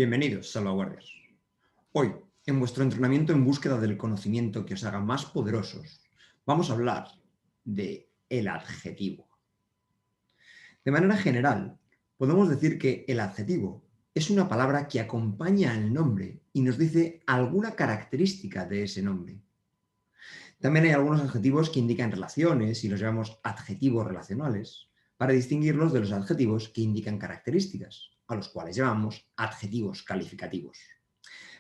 Bienvenidos, salvaguardias. Hoy, en vuestro entrenamiento en búsqueda del conocimiento que os haga más poderosos, vamos a hablar de el adjetivo. De manera general, podemos decir que el adjetivo es una palabra que acompaña al nombre y nos dice alguna característica de ese nombre. También hay algunos adjetivos que indican relaciones y los llamamos adjetivos relacionales, para distinguirlos de los adjetivos que indican características, a los cuales llamamos adjetivos calificativos.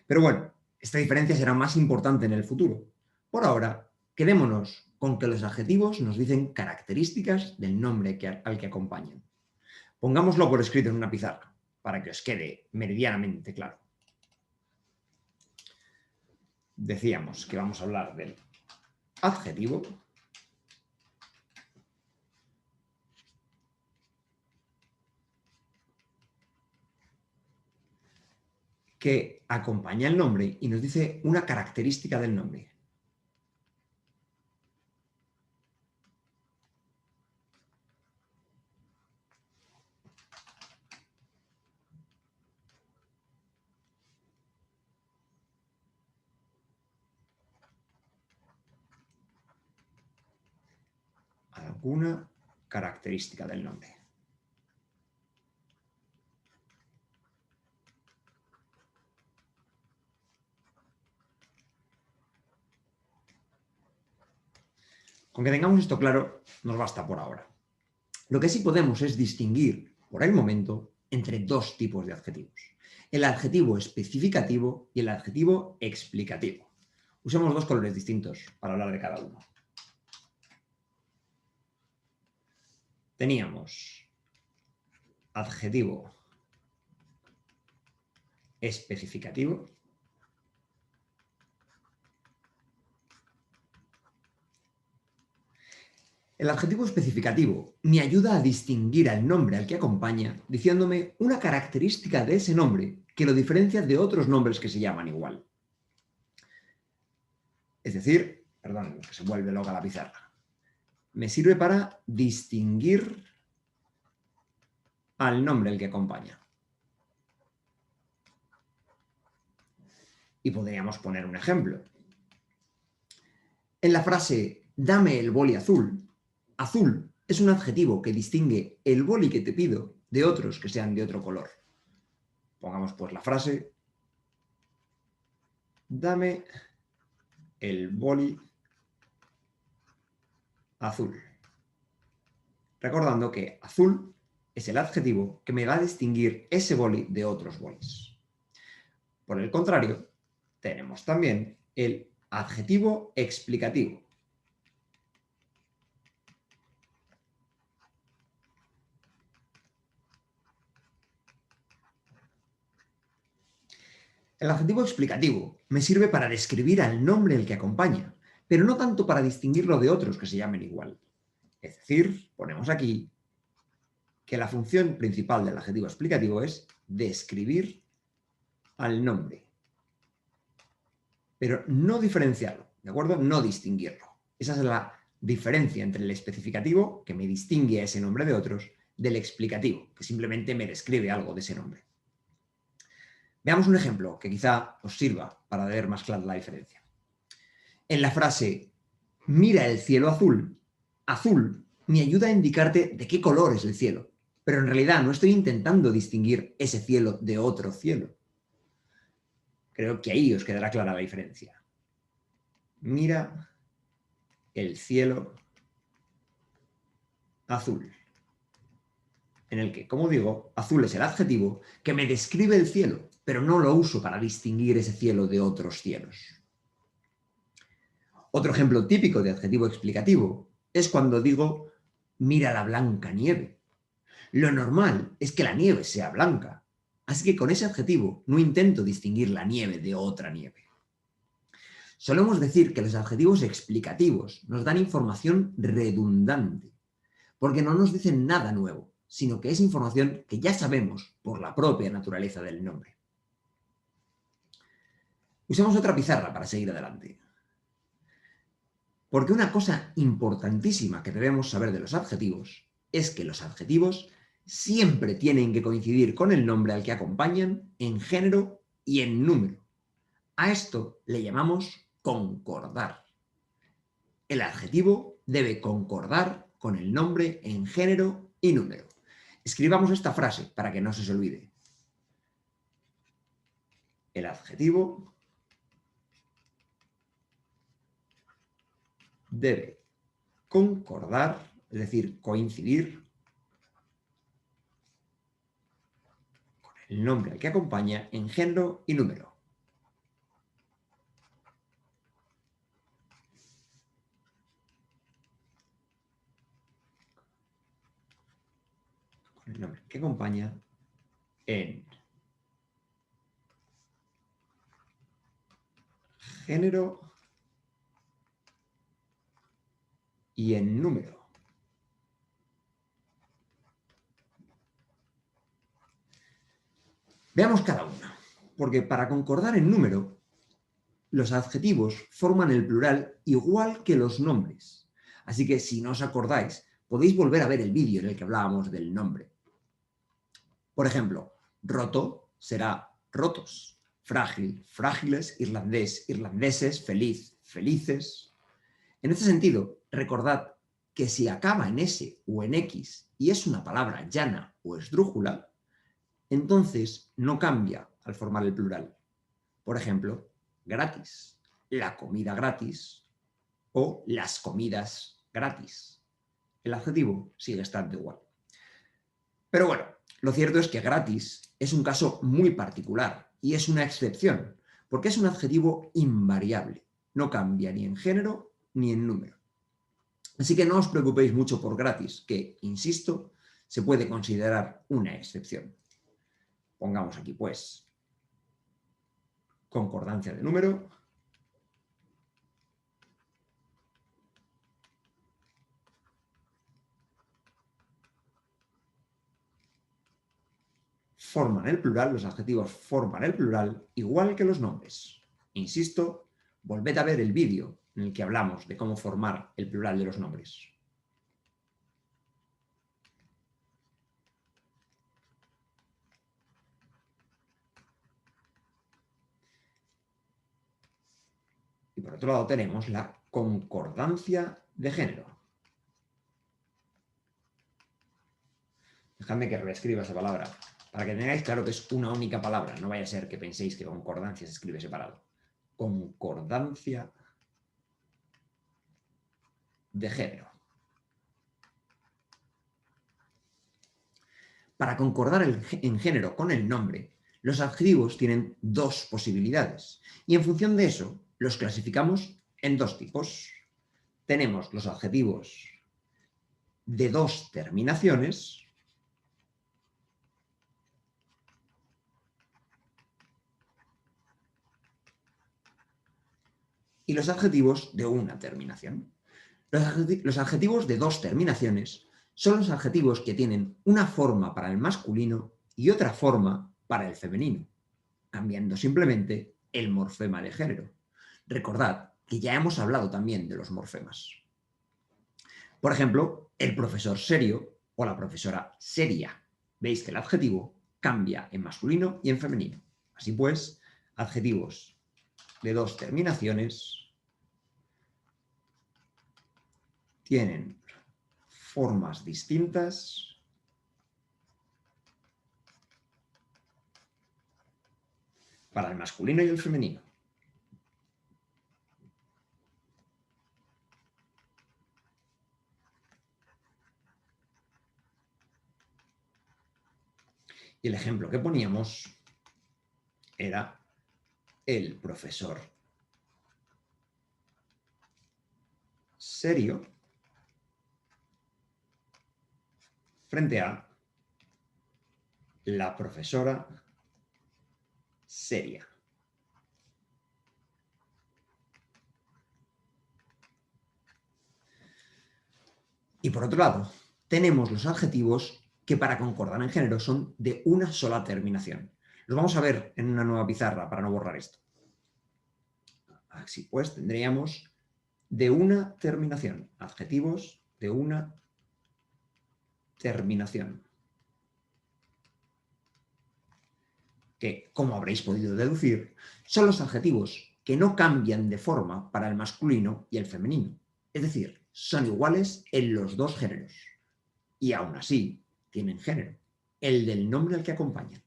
Pero bueno, esta diferencia será más importante en el futuro. Por ahora, quedémonos con que los adjetivos nos dicen características del nombre al que acompañan. Pongámoslo por escrito en una pizarra, para que os quede meridianamente claro. Decíamos que vamos a hablar del adjetivo que acompaña el nombre y nos dice una característica del nombre. Alguna característica del nombre. Con que tengamos esto claro, nos basta por ahora. Lo que sí podemos es distinguir, por el momento, entre dos tipos de adjetivos. El adjetivo especificativo y el adjetivo explicativo. Usemos dos colores distintos para hablar de cada uno. Teníamos adjetivo especificativo El adjetivo especificativo me ayuda a distinguir al nombre al que acompaña, diciéndome una característica de ese nombre que lo diferencia de otros nombres que se llaman igual. Es decir, perdón, que se vuelve loca la pizarra. Me sirve para distinguir al nombre al que acompaña. Y podríamos poner un ejemplo. En la frase, dame el boli azul, azul es un adjetivo que distingue el boli que te pido de otros que sean de otro color. Pongamos pues la frase, dame el boli azul. Recordando que azul es el adjetivo que me va a distinguir ese boli de otros bolis. Por el contrario, tenemos también el adjetivo explicativo. El adjetivo explicativo me sirve para describir al nombre el que acompaña, pero no tanto para distinguirlo de otros que se llamen igual. Es decir, ponemos aquí que la función principal del adjetivo explicativo es describir al nombre, pero no diferenciarlo, ¿de acuerdo? No distinguirlo. Esa es la diferencia entre el especificativo, que me distingue a ese nombre de otros, del explicativo, que simplemente me describe algo de ese nombre. Veamos un ejemplo que quizá os sirva para ver más clara la diferencia. En la frase, mira el cielo azul, azul me ayuda a indicarte de qué color es el cielo, pero en realidad no estoy intentando distinguir ese cielo de otro cielo. Creo que ahí os quedará clara la diferencia. Mira el cielo azul, en el que, como digo, azul es el adjetivo que me describe el cielo, pero no lo uso para distinguir ese cielo de otros cielos. Otro ejemplo típico de adjetivo explicativo es cuando digo, mira la blanca nieve. Lo normal es que la nieve sea blanca, así que con ese adjetivo no intento distinguir la nieve de otra nieve. Solemos decir que los adjetivos explicativos nos dan información redundante, porque no nos dicen nada nuevo, sino que es información que ya sabemos por la propia naturaleza del nombre. Usemos otra pizarra para seguir adelante. Porque una cosa importantísima que debemos saber de los adjetivos es que los adjetivos siempre tienen que coincidir con el nombre al que acompañan en género y en número. A esto le llamamos concordar. El adjetivo debe concordar con el nombre en género y número. Escribamos esta frase para que no se os olvide. El adjetivo debe concordar, es decir, coincidir con el nombre al que acompaña en género y número. Con el nombre que acompaña en género y en número. Veamos cada una, porque para concordar en número, los adjetivos forman el plural igual que los nombres. Así que si no os acordáis, podéis volver a ver el vídeo en el que hablábamos del nombre. Por ejemplo, roto será rotos, frágil, frágiles, irlandés, irlandeses, feliz, felices. En este sentido, recordad que si acaba en S o en X y es una palabra llana o esdrújula, entonces no cambia al formar el plural. Por ejemplo, gratis, la comida gratis o las comidas gratis. El adjetivo sigue estando igual. Pero bueno, lo cierto es que gratis es un caso muy particular y es una excepción, porque es un adjetivo invariable. No cambia ni en género ni en número. Así que no os preocupéis mucho por gratis, que, insisto, se puede considerar una excepción. Pongamos aquí, pues, concordancia de número. Forman el plural, los adjetivos forman el plural igual que los nombres. Insisto, volved a ver el vídeo en el que hablamos de cómo formar el plural de los nombres. Y por otro lado tenemos la concordancia de género. Dejadme que reescriba esa palabra, para que tengáis claro que es una única palabra. No vaya a ser que penséis que concordancia se escribe separado. Concordancia de género. Para concordar en género con el nombre, los adjetivos tienen dos posibilidades y en función de eso los clasificamos en dos tipos. Tenemos los adjetivos de dos terminaciones y los adjetivos de una terminación. Los adjetivos de dos terminaciones son los adjetivos que tienen una forma para el masculino y otra forma para el femenino, cambiando simplemente el morfema de género. Recordad que ya hemos hablado también de los morfemas. Por ejemplo, el profesor serio o la profesora seria. Veis que el adjetivo cambia en masculino y en femenino. Así pues, adjetivos de dos terminaciones tienen formas distintas para el masculino y el femenino. Y el ejemplo que poníamos era el profesor serio frente a la profesora seria. Y por otro lado, tenemos los adjetivos que para concordar en género son de una sola terminación. Los vamos a ver en una nueva pizarra para no borrar esto. Así pues, tendríamos de una terminación, adjetivos de una terminación. que, como habréis podido deducir, son los adjetivos que no cambian de forma para el masculino y el femenino. Es decir, son iguales en los dos géneros. Y aún así, tienen género, el del nombre al que acompañan.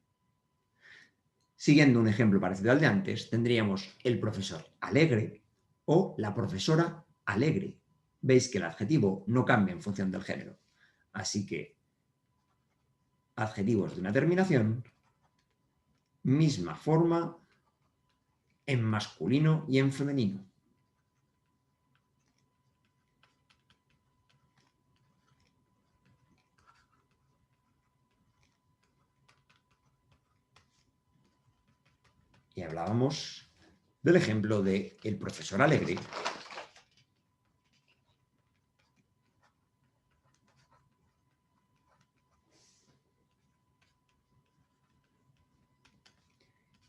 Siguiendo un ejemplo parecido al de antes, tendríamos el profesor alegre o la profesora alegre. Veis que el adjetivo no cambia en función del género. Así que, adjetivos de una terminación, misma forma en masculino y en femenino. Y hablábamos del ejemplo de el profesor alegre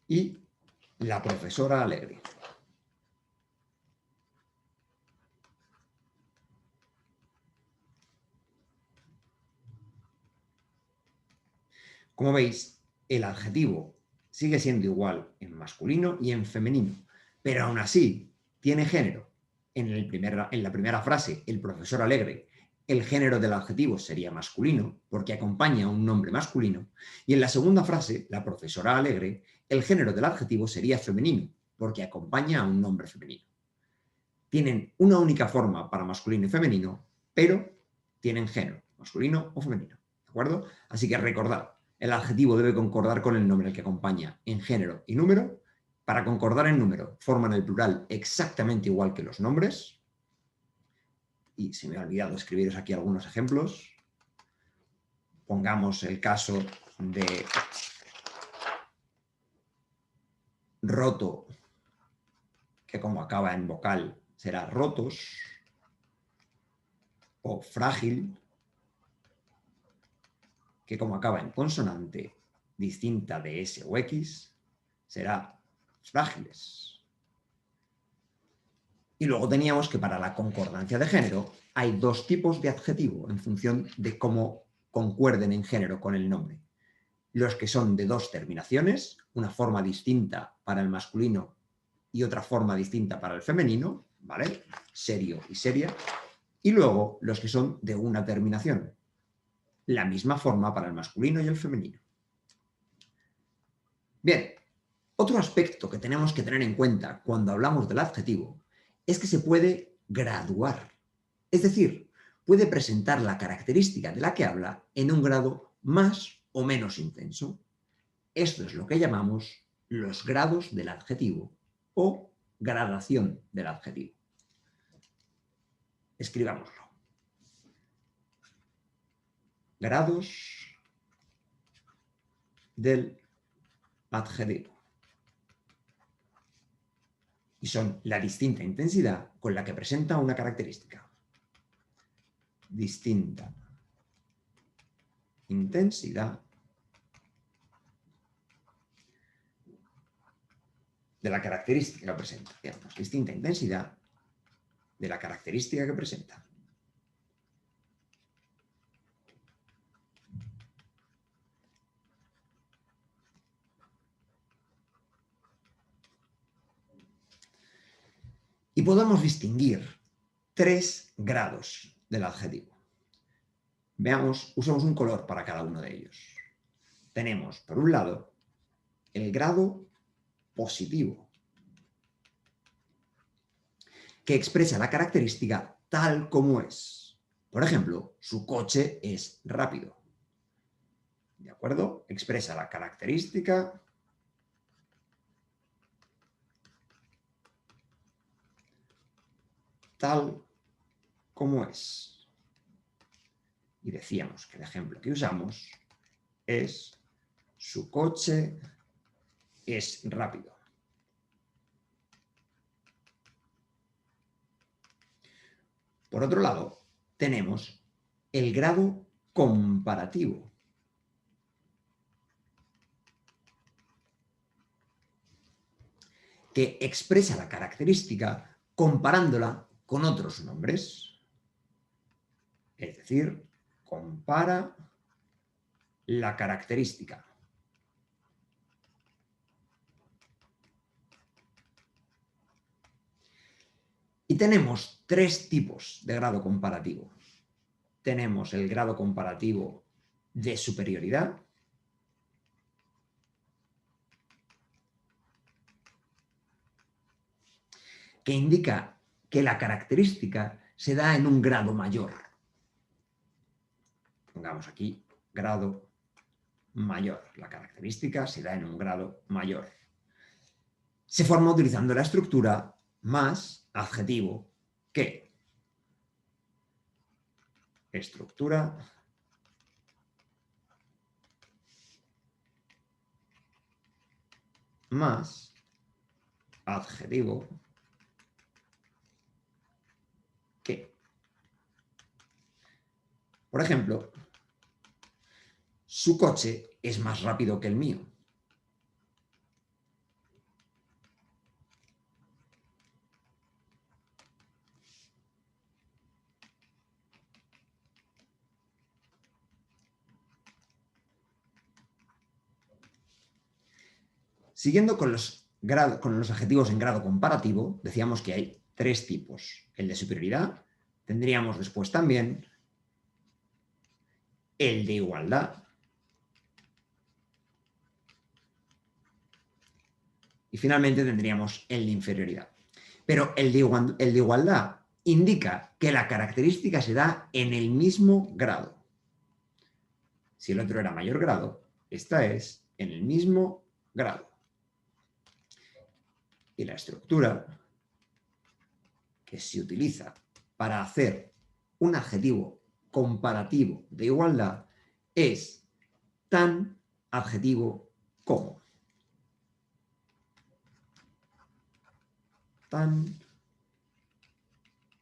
y la profesora alegre. Como veis, el adjetivo sigue siendo igual en masculino y en femenino, pero aún así tiene género. En la primera frase, el profesor alegre, el género del adjetivo sería masculino, porque acompaña a un nombre masculino, y en la segunda frase, la profesora alegre, el género del adjetivo sería femenino, porque acompaña a un nombre femenino. Tienen una única forma para masculino y femenino, pero tienen género, masculino o femenino. ¿De acuerdo? Así que recordad, el adjetivo debe concordar con el nombre al que acompaña en género y número. Para concordar en número, forman el plural exactamente igual que los nombres. Y se me ha olvidado escribiros aquí algunos ejemplos. Pongamos el caso de roto, que como acaba en vocal será rotos, o frágil, que como acaba en consonante distinta de S o X, será frágiles. Y luego teníamos que para la concordancia de género hay dos tipos de adjetivo en función de cómo concuerden en género con el nombre. Los que son de dos terminaciones, una forma distinta para el masculino y otra forma distinta para el femenino, ¿vale? Serio y seria. Y luego los que son de una terminación, la misma forma para el masculino y el femenino. Bien, otro aspecto que tenemos que tener en cuenta cuando hablamos del adjetivo es que se puede graduar. Es decir, puede presentar la característica de la que habla en un grado más o menos intenso. Esto es lo que llamamos los grados del adjetivo o gradación del adjetivo. Escribámoslo. Grados del adjetivo. Y son la distinta intensidad con la que presenta una característica. Distinta intensidad de la característica que presenta. Digamos, distinta intensidad de la característica que presenta. Y podemos distinguir tres grados del adjetivo. Veamos, usemos un color para cada uno de ellos. Tenemos, por un lado, el grado positivo, que expresa la característica tal como es. Por ejemplo, su coche es rápido. ¿De acuerdo? Expresa la característica tal como es. Y decíamos que el ejemplo que usamos es su coche es rápido. Por otro lado, tenemos el grado comparativo, que expresa la característica comparándola con otros nombres. Es decir, compara la característica. tenemos tres tipos de grado comparativo. Tenemos el grado comparativo de superioridad, que indica que la característica se da en un grado mayor. Pongamos aquí grado mayor. La característica se da en un grado mayor. Se forma utilizando la estructura más adjetivo que. Estructura más adjetivo que. Por ejemplo, su coche es más rápido que el mío. Siguiendo con los adjetivos en grado comparativo, decíamos que hay tres tipos. El de superioridad, tendríamos después también el de igualdad y finalmente tendríamos el de inferioridad. Pero el de igualdad indica que la característica se da en el mismo grado. Si el otro era mayor grado, esta es en el mismo grado. Y la estructura que se utiliza para hacer un adjetivo comparativo de igualdad es tan adjetivo como. Tan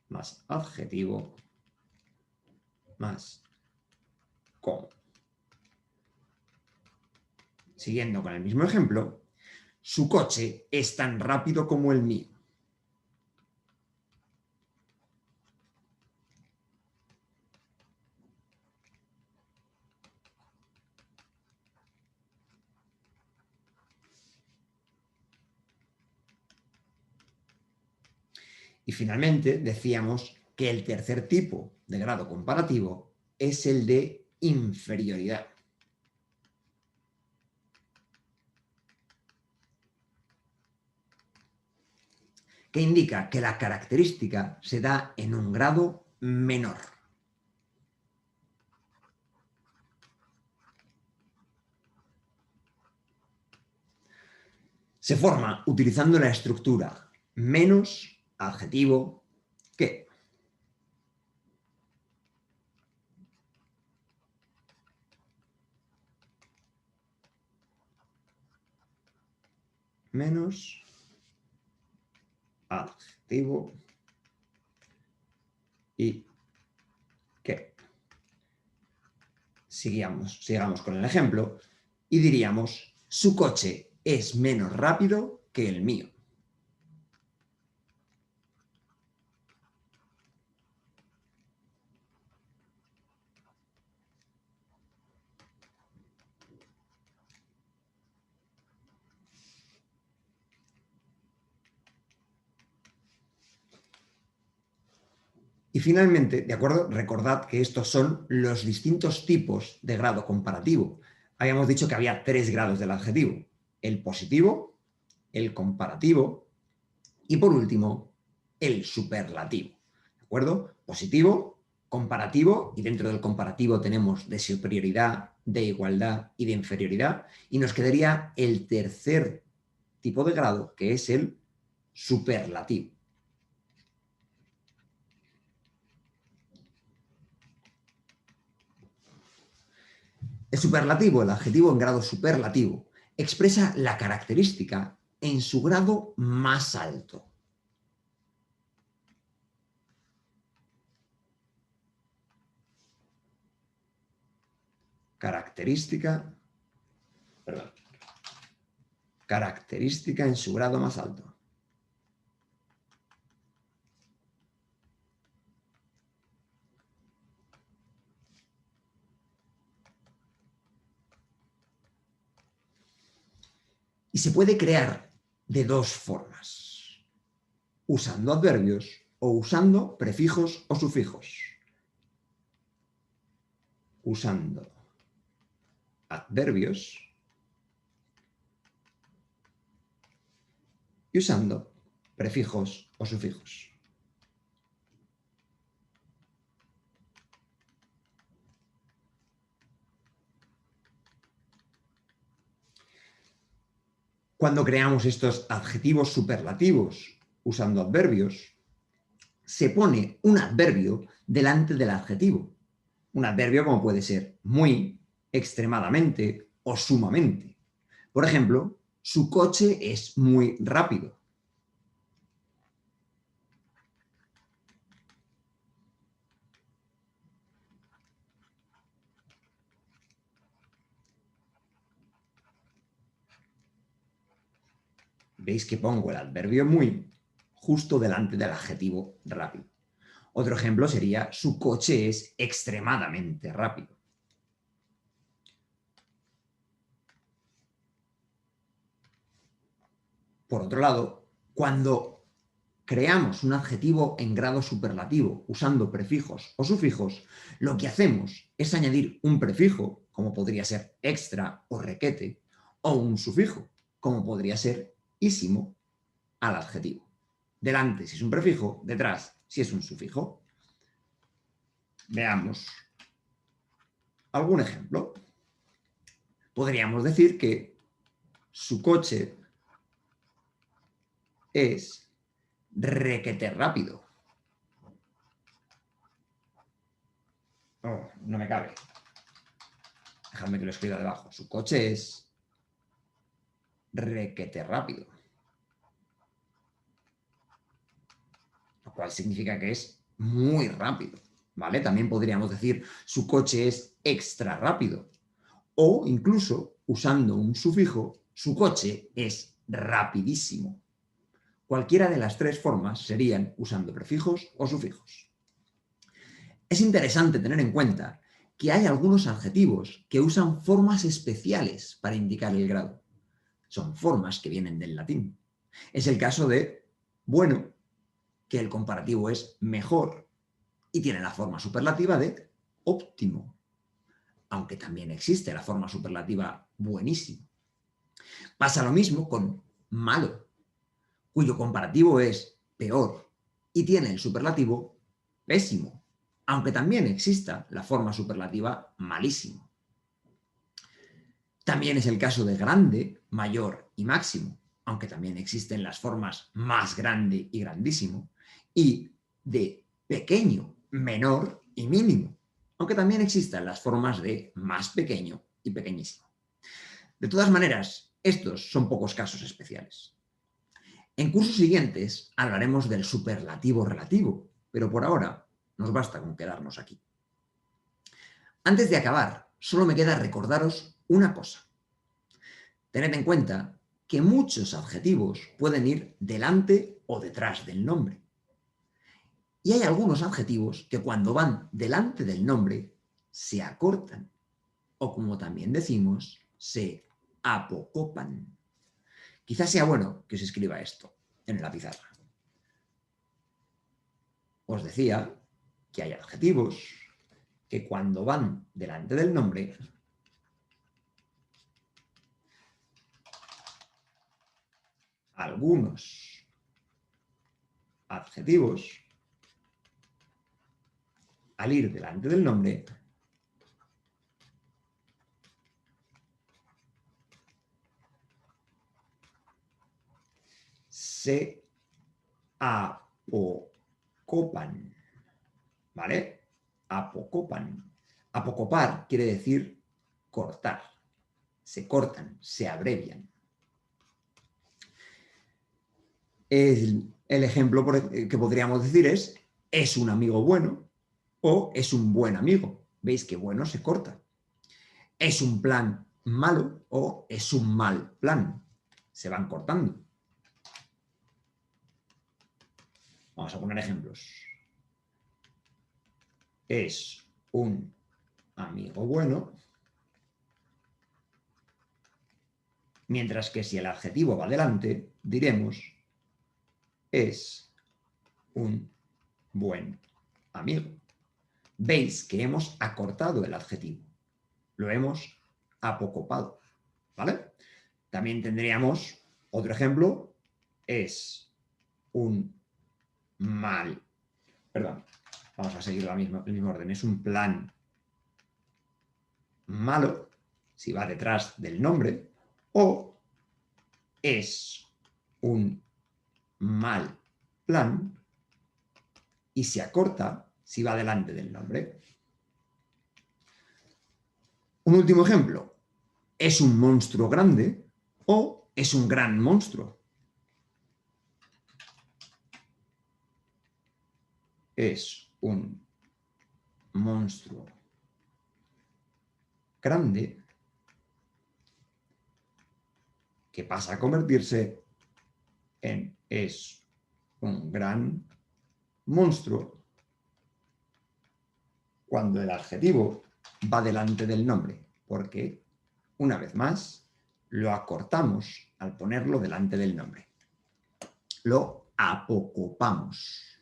más adjetivo más como. Siguiendo con el mismo ejemplo, su coche es tan rápido como el mío. Y finalmente decíamos que el tercer tipo de grado comparativo es el de inferioridad. Que indica que la característica se da en un grado menor. Se forma utilizando la estructura menos adjetivo que. Menos adjetivo y que. Sigamos con el ejemplo y diríamos, su coche es menos rápido que el mío. Y finalmente, ¿de acuerdo? Recordad que estos son los distintos tipos de grado comparativo. Habíamos dicho que había tres grados del adjetivo: el positivo, el comparativo y, por último, el superlativo. ¿De acuerdo? Positivo, comparativo, y dentro del comparativo tenemos de superioridad, de igualdad y de inferioridad, y nos quedaría el tercer tipo de grado, que es el superlativo. El superlativo, el adjetivo en grado superlativo, expresa la característica en su grado más alto. Característica en su grado más alto. Y se puede crear de dos formas: usando adverbios o usando prefijos o sufijos. Usando adverbios y usando prefijos o sufijos. Cuando creamos estos adjetivos superlativos usando adverbios, se pone un adverbio delante del adjetivo. Un adverbio como puede ser muy, extremadamente o sumamente. Por ejemplo, su coche es muy rápido. Veis que pongo el adverbio muy justo delante del adjetivo rápido. Otro ejemplo sería, su coche es extremadamente rápido. Por otro lado, cuando creamos un adjetivo en grado superlativo usando prefijos o sufijos, lo que hacemos es añadir un prefijo, como podría ser extra o requete, o un sufijo, como podría ser ísimo, al adjetivo. Delante si es un prefijo, detrás si es un sufijo. Veamos algún ejemplo. Podríamos decir que su coche es requete rápido. Oh, no me cabe. Dejadme que lo escriba debajo. Su coche es requete rápido. Lo cual significa que es muy rápido. ¿Vale? También podríamos decir su coche es extra rápido. O incluso, usando un sufijo, su coche es rapidísimo. Cualquiera de las tres formas serían usando prefijos o sufijos. Es interesante tener en cuenta que hay algunos adjetivos que usan formas especiales para indicar el grado. Son formas que vienen del latín. Es el caso de bueno, que el comparativo es mejor y tiene la forma superlativa de óptimo, aunque también existe la forma superlativa buenísimo. Pasa lo mismo con malo, cuyo comparativo es peor y tiene el superlativo pésimo, aunque también exista la forma superlativa malísimo. También es el caso de grande, mayor y máximo, aunque también existen las formas más grande y grandísimo, y de pequeño, menor y mínimo, aunque también existan las formas de más pequeño y pequeñísimo. De todas maneras, estos son pocos casos especiales. En cursos siguientes hablaremos del superlativo relativo, pero por ahora nos basta con quedarnos aquí. Antes de acabar, solo me queda recordaros una cosa. Tened en cuenta que muchos adjetivos pueden ir delante o detrás del nombre. Y hay algunos adjetivos que cuando van delante del nombre se acortan, o como también decimos, se apocopan. Quizás sea bueno que os escriba esto en la pizarra. Os decía que hay adjetivos que cuando van delante del nombre algunos adjetivos al ir delante del nombre se apocopan, ¿vale? Apocopan. Apocopar quiere decir cortar. Se cortan, se abrevian. El ejemplo que podríamos decir es un amigo bueno o es un buen amigo. ¿Veis que bueno se corta? Es un plan malo o es un mal plan. Se van cortando. Vamos a poner ejemplos. Es un amigo bueno, mientras que si el adjetivo va delante, diremos es un buen amigo. Veis que hemos acortado el adjetivo. Lo hemos apocopado, ¿vale? También tendríamos otro ejemplo, es un mal, perdón, vamos a seguir el mismo orden, es un plan malo, si va detrás del nombre, o es un mal plan y se acorta si va delante del nombre. Un último ejemplo, ¿es un monstruo grande o es un gran monstruo? Es un monstruo grande que pasa a convertirse en es un gran monstruo cuando el adjetivo va delante del nombre, porque, una vez más, lo acortamos al ponerlo delante del nombre. Lo apocopamos.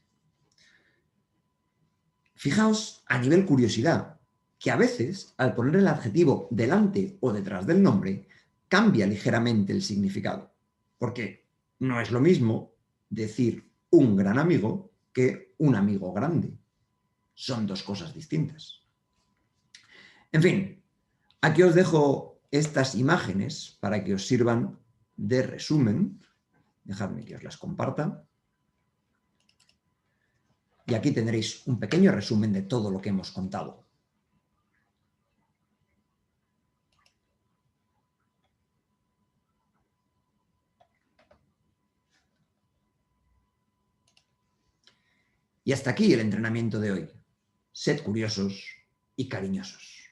Fijaos, a nivel curiosidad, que a veces, al poner el adjetivo delante o detrás del nombre, cambia ligeramente el significado. Porque no es lo mismo decir un gran amigo que un amigo grande. Son dos cosas distintas. En fin, aquí os dejo estas imágenes para que os sirvan de resumen. Dejadme que os las comparta. Y aquí tendréis un pequeño resumen de todo lo que hemos contado. Y hasta aquí el entrenamiento de hoy. Sed curiosos y cariñosos.